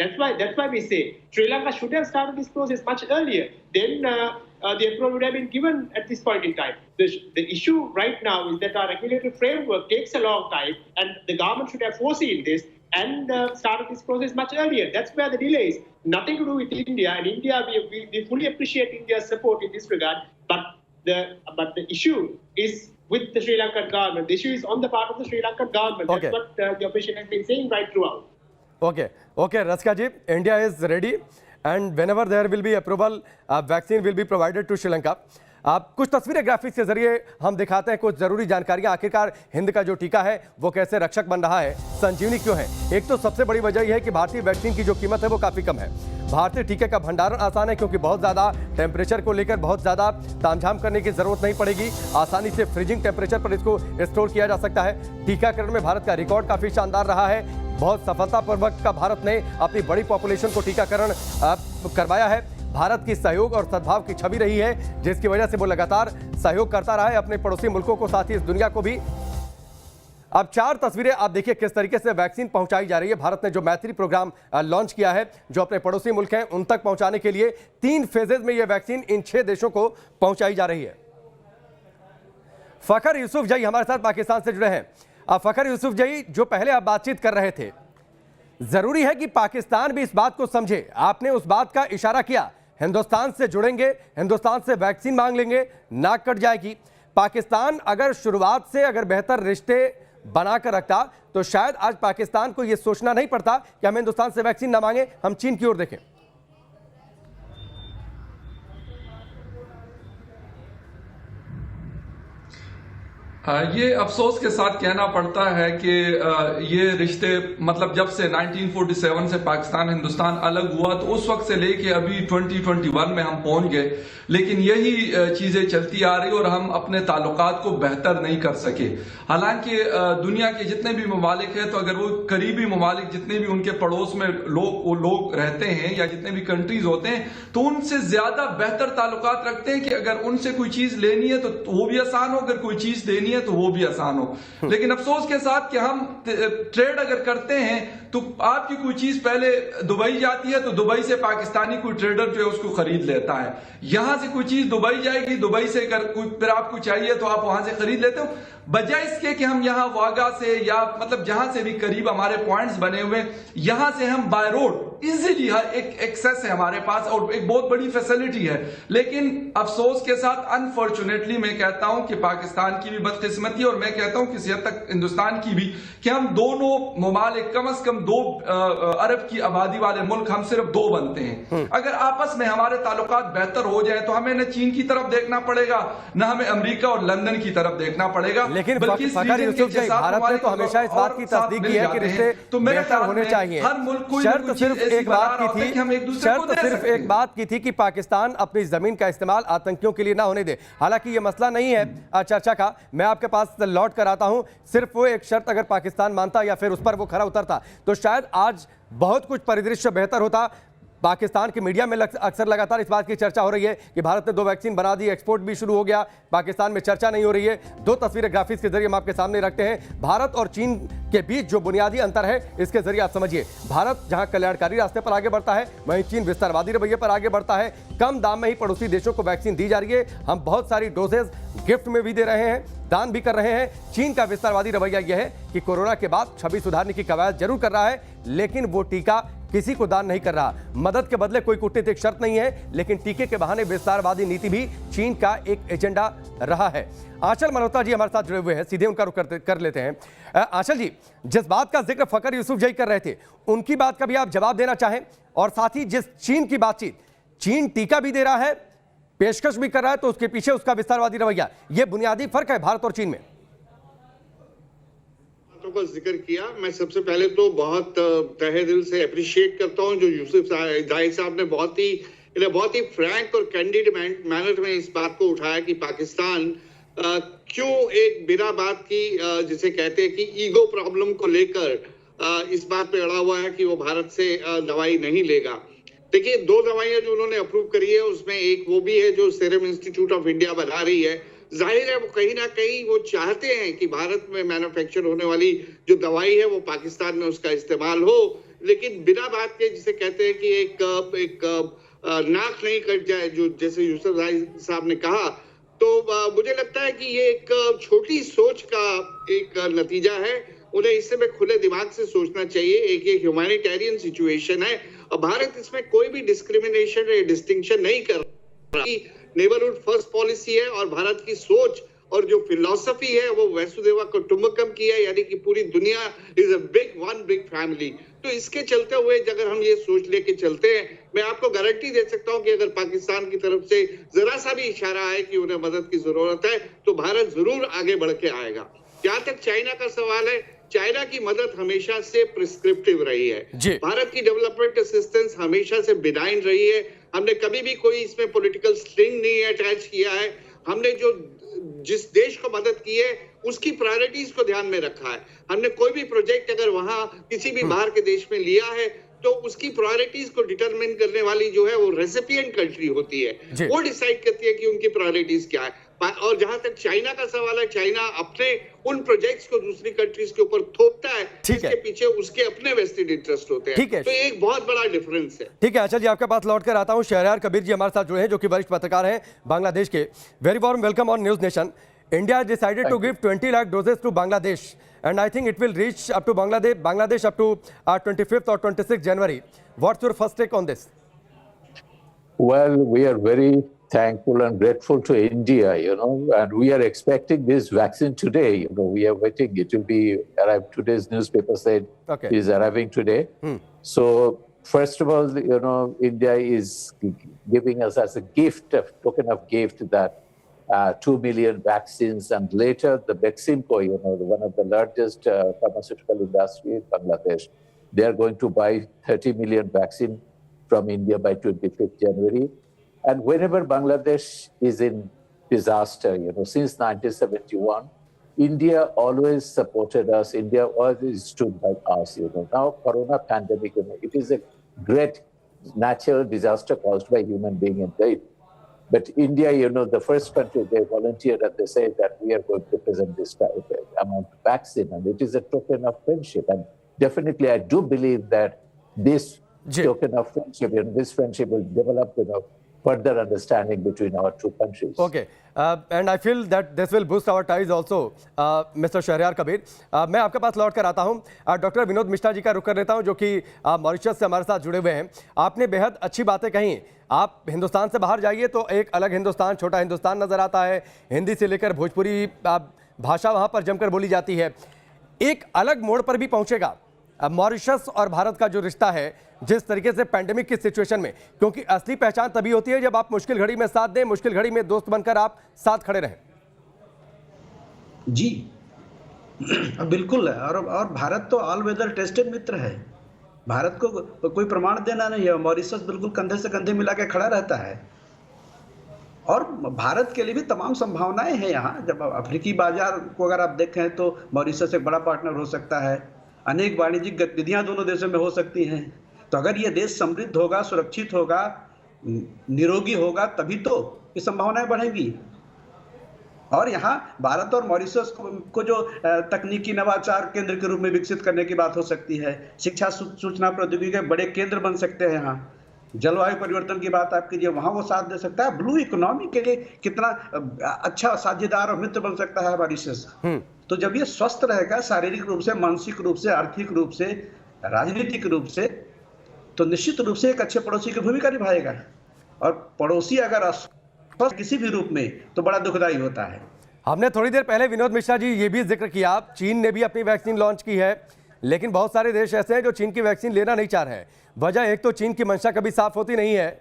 that's why we say Sri Lanka should have started this process much earlier. Then the approval would have been given at this point in time. The issue right now is that our regulatory framework takes a long time, and the government should have foreseen this and started this process much earlier. That's where the delay is. Nothing to do with India. And India, we fully appreciate India's support in this regard, but the issue is with the Sri Lankan government. The issue is on the part of the Sri Lankan government. Okay. That's what the opposition has been saying right throughout. Okay, Rasika ji, India is ready, and whenever there will be approval, vaccine will be provided to Sri Lanka. आप कुछ तस्वीरें graphics के जरिए हम दिखाते हैं कुछ जरूरी जानकारियां। आखिरकार हिंद का जो टीका है वो कैसे रक्षक बन रहा है, संजीवनी क्यों है। एक तो सबसे बड़ी वजह यह है कि भारतीय वैक्सीन की जो कीमत है वो काफी कम है। भारतीय टीके का भंडारण आसान है क्योंकि बहुत ज्यादा टेम्परेचर को लेकर बहुत ज्यादा तामझाम करने की जरूरत नहीं पड़ेगी। आसानी से फ्रीजिंग टेम्परेचर पर इसको स्टोर किया जा सकता है। टीकाकरण में भारत का रिकॉर्ड काफी शानदार रहा है। बहुत सफलतापूर्वक का भारत ने अपनी बड़ी पॉपुलेशन को टीकाकरण करवाया है। भारत की सहयोग और सद्भाव की छवि रही है, जिसकी वजह से वो लगातार सहयोग करता रहा है अपने पड़ोसी मुल्कों को, साथ ही इस दुनिया को भी। अब 4 तस्वीरें आप देखिए किस तरीके से वैक्सीन पहुंचाई जा रही है। भारत ने जो मैत्री प्रोग्राम लॉन्च किया है, जो अपने पड़ोसी मुल्क हैं उन तक पहुंचाने के लिए 3 फेजेज में यह वैक्सीन इन 6 देशों को पहुंचाई जा रही है। फखर यूसुफजई हमारे साथ पाकिस्तान से जुड़े हैं। अब फखर यूसुफजई, जो पहले आप बातचीत कर रहे थे, जरूरी है कि पाकिस्तान भी इस बात को समझे। आपने उस बात का इशारा किया, हिंदुस्तान से जुड़ेंगे, हिंदुस्तान से वैक्सीन मांग लेंगे, नाक कट जाएगी। पाकिस्तान अगर शुरुआत से अगर बेहतर रिश्ते बनाकर रखता तो शायद आज पाकिस्तान को यह सोचना नहीं पड़ता कि हम हिंदुस्तान से वैक्सीन ना मांगे, हम चीन की ओर देखें। ये अफसोस के साथ कहना पड़ता है कि ये रिश्ते मतलब जब से 1947 से पाकिस्तान हिंदुस्तान अलग हुआ तो उस वक्त से लेके अभी 2021 में हम पहुंच गए, लेकिन यही चीजें चलती आ रही और हम अपने ताल्लुकात को बेहतर नहीं कर सके। हालांकि दुनिया के जितने भी ममालिक हैं, तो अगर वो करीबी ममालिक जितने भी उनके पड़ोस में लोग रहते हैं या जितने भी कंट्रीज होते हैं, तो उनसे ज्यादा बेहतर ताल्लुकात रखते हैं कि अगर उनसे कोई चीज लेनी है तो वो भी आसान हो, अगर कोई चीज देनी है तो वो भी आसान हो। लेकिन अफसोस के साथ कि हम ट्रेड अगर करते हैं तो आपकी कोई चीज पहले दुबई जाती है तो दुबई से पाकिस्तानी कोई ट्रेडर जो है उसको खरीद लेता है। यहां से कोई चीज दुबई जाएगी, दुबई से अगर कोई फिर आपको चाहिए तो आप वहां से खरीद लेते हो, बजाय इसके कि हम यहां वागा से या मतलब जहां से भी करीब हमारे पॉइंट्स बने हुए, यहां से हम बाय रोड इजीली एक एक्सेस है हमारे पास और एक बहुत बड़ी फैसिलिटी है। लेकिन अफसोस के साथ अनफॉर्चुनेटली मैं कहता हूं कि पाकिस्तान की भी बदकिस्मती और मैं कहता हूं किसी हद तक हिंदुस्तान की भी, कि हम दोनों ममालिक कम से कम 2 अरब की आबादी वाले मुल्क हम सिर्फ 2 बनते हैं। अगर आपस में हमारे ताल्लुकात बेहतर हो जाए तो हमें न चीन की तरफ देखना पड़ेगा, न हमें अमेरिका और लंदन की तरफ देखना पड़ेगा। लेकिन भारत ने तो हमेशा इस बात की तस्दीक की है कि रिश्ते बेहतर होने चाहिए। हर मुल्क को शर्त सिर्फ एक बात की थी कि पाकिस्तान अपनी जमीन का इस्तेमाल आतंकियों के लिए ना होने दे। हालांकि ये मसला नहीं है चर्चा का, मैं आपके पास लौट कर आता हूं। सिर्फ वो एक शर्त अगर पाकिस्तान मानता या फिर उस पर वो खरा उतरता तो शायद आज बहुत कुछ परिदृश्य बेहतर होता। पाकिस्तान की मीडिया में अक्सर लगातार इस बात की चर्चा हो रही है कि भारत ने 2 वैक्सीन बना दी, एक्सपोर्ट भी शुरू हो गया, पाकिस्तान में चर्चा नहीं हो रही है। 2 तस्वीरें ग्राफिक्स के जरिए हम आपके सामने रखते हैं। भारत और चीन के बीच जो बुनियादी अंतर है इसके जरिए आप समझिए। भारत जहां कल्याणकारी रास्ते पर आगे बढ़ता है, वहीं चीन विस्तारवादी रवैये पर आगे बढ़ता है। कम दाम में ही पड़ोसी देशों को वैक्सीन दी जा रही है। हम बहुत सारी डोजेज गिफ्ट में भी दे रहे हैं, दान भी कर रहे हैं। चीन का विस्तारवादी रवैया यह है कि कोरोना के बाद छवि सुधारने की कवायद जरूर कर रहा है, लेकिन वो टीका किसी को दान नहीं कर रहा। मदद के बदले कोई कूटनीतिक शर्त नहीं है, लेकिन टीके के बहाने विस्तारवादी नीति भी चीन का एक एजेंडा रहा है। आंचल मल्होत्रा जी हमारे साथ जुड़े हुए हैं, सीधे उनका रुख कर लेते हैं। आंचल जी, जिस बात का जिक्र फखर यूसुफजई कर रहे थे, उनकी बात का भी आप जवाब देना चाहें, और साथ ही जिस चीन की बातचीत, चीन टीका भी दे रहा है, पेशकश भी कर रहा है, तो उसके पीछे उसका विस्तारवादी रवैया, यह बुनियादी फर्क है भारत और चीन में। का जिक्र किया, मैं सबसे पहले तो बहुत तहे दिल से अप्रिशिएट करता हूं जो यूसुफजई साहब ने बहुत ही फ्रैंक और कैंडिड मैनर में इस बात को उठाया कि पाकिस्तान क्यों एक बिना बात की जिसे कहते हैं कि ईगो प्रॉब्लम को लेकर इस बात पे अड़ा हुआ है कि वो भारत से दवाई नहीं लेगा। देखिए, 2 दवाइयां जो उन्होंने अप्रूव करी है उसमें एक वो भी है जो सीरम इंस्टीट्यूट ऑफ इंडिया बना रही है। जाहिर है वो कहीं ना कहीं वो चाहते हैं कि भारत में मैन्युफैक्चर होने वाली जो दवाई है वो पाकिस्तान में उसका इस्तेमाल हो, लेकिन बिना बात के जिसे कहते हैं कि एक नाक नहीं कट जाए, जो जैसे यूसुफजई साहब ने कहा। तो मुझे लगता है कि ये एक छोटी सोच का एक नतीजा है। उन्हें इस समय खुले दिमाग से सोचना चाहिए। एक ह्यूमैनिटेरियन सिचुएशन है और भारत इसमें कोई भी डिस्क्रिमिनेशन या डिस्टिंक्शन नहीं कर रहा। नेबरहुड फर्स्ट पॉलिसी है और भारत की सोच और जो फिलॉसफी है वो वसुदेवा कुटुंबकम की है, यानी कि पूरी दुनिया इज अ बिग फैमिली। तो इसके चलते हुए अगर हम ये सोच लेके चलते हैं, मैं आपको गारंटी दे सकता हूं कि अगर पाकिस्तान की तरफ से जरा सा भी इशारा है कि उन्हें मदद की जरूरत है तो भारत जरूर आगे बढ़ के आएगा। जहां तक चाइना का सवाल है, चाइना की मदद हमेशा से प्रिस्क्रिप्टिव रही है। भारत की डेवलपमेंट असिस्टेंस हमेशा से बिनाइन रही है। हमने कभी भी कोई इसमें पॉलिटिकल स्ट्रिंग नहीं अटैच किया है। हमने जिस देश को मदद की है उसकी प्रायोरिटीज को ध्यान में रखा है। हमने कोई भी प्रोजेक्ट अगर वहां किसी भी बाहर के देश में लिया है तो उसकी प्रायोरिटीज को डिटरमिन करने वाली जो है वो रेसिपिएंट कंट्री होती है, वो डिसाइड करती है कि उनकी प्रायोरिटीज क्या है। और जहां तक चाइना का सवाल है, चाइना अपने उन प्रोजेक्ट्स को दूसरी कंट्रीज के ऊपर थोपता है, जिसके पीछे उसके अपने वेस्टेड इंटरेस्ट होते हैं। तो एक बहुत बड़ा डिफरेंस है। ठीक है, अच्छा जी, आपके पास लौट कर आता हूं। शहरयार कबीर जी हमारे साथ जुड़े हैं, जो कि वरिष्ठ पत्रकार हैं बांग्लादेश के। Very warm welcome on news nation. India decided to give 20 lakh doses to Bangladesh, and I think it will reach up to Bangladesh up to 25th or 26th January. What's your first take on this? Well, we are very thankful and grateful to India, and we are expecting this vaccine today. We are waiting. It will be arrived. Today's newspaper said is arriving today. So, first of all, India is giving us as a gift, a token of gift, that 2 million vaccines, and later the Beximco, one of the largest pharmaceutical industry in Bangladesh, they are going to buy 30 million vaccine from India by 25th January. And whenever Bangladesh is in disaster, since 1971, India always supported us. India always stood by us. Now Corona pandemic, it is a great natural disaster caused by human being and death. But India, the first country, they volunteered and they say that we are going to present this amount of vaccine, and it is a token of friendship. And definitely, I do believe that this token of friendship, this friendship will develop, further understanding between our two countries. Okay, and I feel that this will boost our ties also, Mr. Shahryar Kabir. मैं आपके पास लौट कर आता हूँ। Doctor Vinod Mishra ji का रुख कर लेता हूँ, जो कि मॉरिशस से हमारे साथ जुड़े हुए हैं। आपने बेहद अच्छी बातें कही। आप हिंदुस्तान से बाहर जाइए तो एक अलग हिंदुस्तान, छोटा हिंदुस्तान नजर आता है। हिंदी से लेकर भोजपुरी भाषा वहाँ पर जमकर बोली जाती है। एक अलग मोड़ पर भी पहुँचेगा मॉरिशस और भारत का जो रिश्ता है, जिस तरीके से पैंडेमिक की सिचुएशन में, क्योंकि असली पहचान तभी होती है जब आप मुश्किल घड़ी में साथ दें, मुश्किल घड़ी में दोस्त बनकर आप साथ खड़े रहें। जी बिल्कुल है। और भारत तो ऑल वेदर टेस्टेड मित्र है। भारत को कोई प्रमाण देना नहीं है। मॉरिशस बिल्कुल कंधे से कंधे मिला के खड़ा रहता है, और भारत के लिए भी तमाम संभावनाएं हैं यहाँ। जब अफ्रीकी बाजार को अगर आप देखें तो मॉरिशस एक बड़ा पार्टनर हो सकता है। अनेक वाणिज्यिक गतिविधियां दोनों देशों में हो सकती हैं। तो अगर ये देश समृद्ध होगा, सुरक्षित होगा, निरोगी होगा, तभी तो ये संभावनाएं बढ़ेंगी। और यहाँ भारत और मॉरिशस को जो तकनीकी नवाचार केंद्र के रूप में विकसित करने की बात हो सकती है। शिक्षा सूचना प्रौद्योगिकी के बड़े केंद्र बन सकते हैं यहाँ। जलवायु परिवर्तन की बात आप कीजिए, वहाँ वो साथ दे सकता है। ब्लू इकोनॉमी के लिए कितना अच्छा साझेदार और मित्र बन सकता है मॉरिशस। तो जब ये स्वस्थ रहेगा शारीरिक रूप से, मानसिक रूप से, आर्थिक रूप से, राजनीतिक रूप से, तो निश्चित रूप से एक अच्छे पड़ोसी की भूमिका निभाएगा। और पड़ोसी अगर अस्वस्थ किसी भी रूप में, तो बड़ा दुखदायी होता है। हमने थोड़ी देर पहले विनोद मिश्रा जी ये भी जिक्र किया, चीन ने भी अपनी वैक्सीन लॉन्च की है, लेकिन बहुत सारे देश ऐसे हैं जो चीन की वैक्सीन लेना नहीं चाह रहे हैं। वजह एक तो चीन की मंशा कभी साफ होती नहीं है,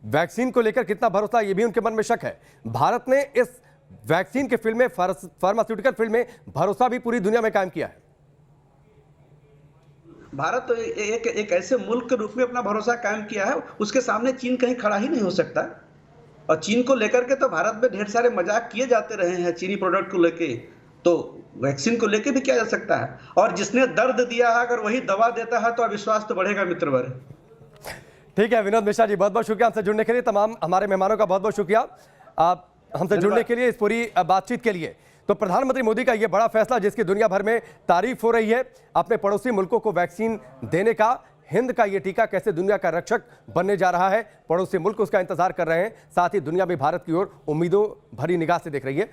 वैक्सीन को लेकर कितना भरोसा ये भी उनके मन में शक है। भारत ने इस वैक्सीन के फील्ड में, फार्मास्यूटिकल फील्ड में भरोसा भी पूरी दुनिया में कायम किया है। भारत तो एक ऐसे मुल्क के रूप में अपना भरोसा कायम किया है, उसके सामने चीन कहीं खड़ा ही नहीं हो सकता। और चीन को लेकर के तो भारत में ढेर सारे मजाक किए जाते रहे हैं चीनी प्रोडक्ट को लेके, तो वैक्सीन को लेके भी किया जा सकता है। और जिसने दर्द दिया है अगर वही दवा देता है तो अविश्वास तो बढ़ेगा मित्रवर। ठीक है विनोद मिश्रा जी, बहुत बहुत शुक्रिया हमसे जुड़ने के लिए। तमाम हमारे मेहमानों का बहुत बहुत शुक्रिया आप हमसे जुड़ने के लिए, इस पूरी बातचीत के लिए। तो प्रधानमंत्री मोदी का यह बड़ा फैसला, जिसकी दुनिया भर में तारीफ हो रही है, अपने पड़ोसी मुल्कों को वैक्सीन देने का। हिंद का ये टीका कैसे दुनिया का रक्षक बनने जा रहा है, पड़ोसी मुल्क उसका इंतजार कर रहे हैं। साथ ही दुनिया भी भारत की ओर उम्मीदों भरी निगाह से देख रही है।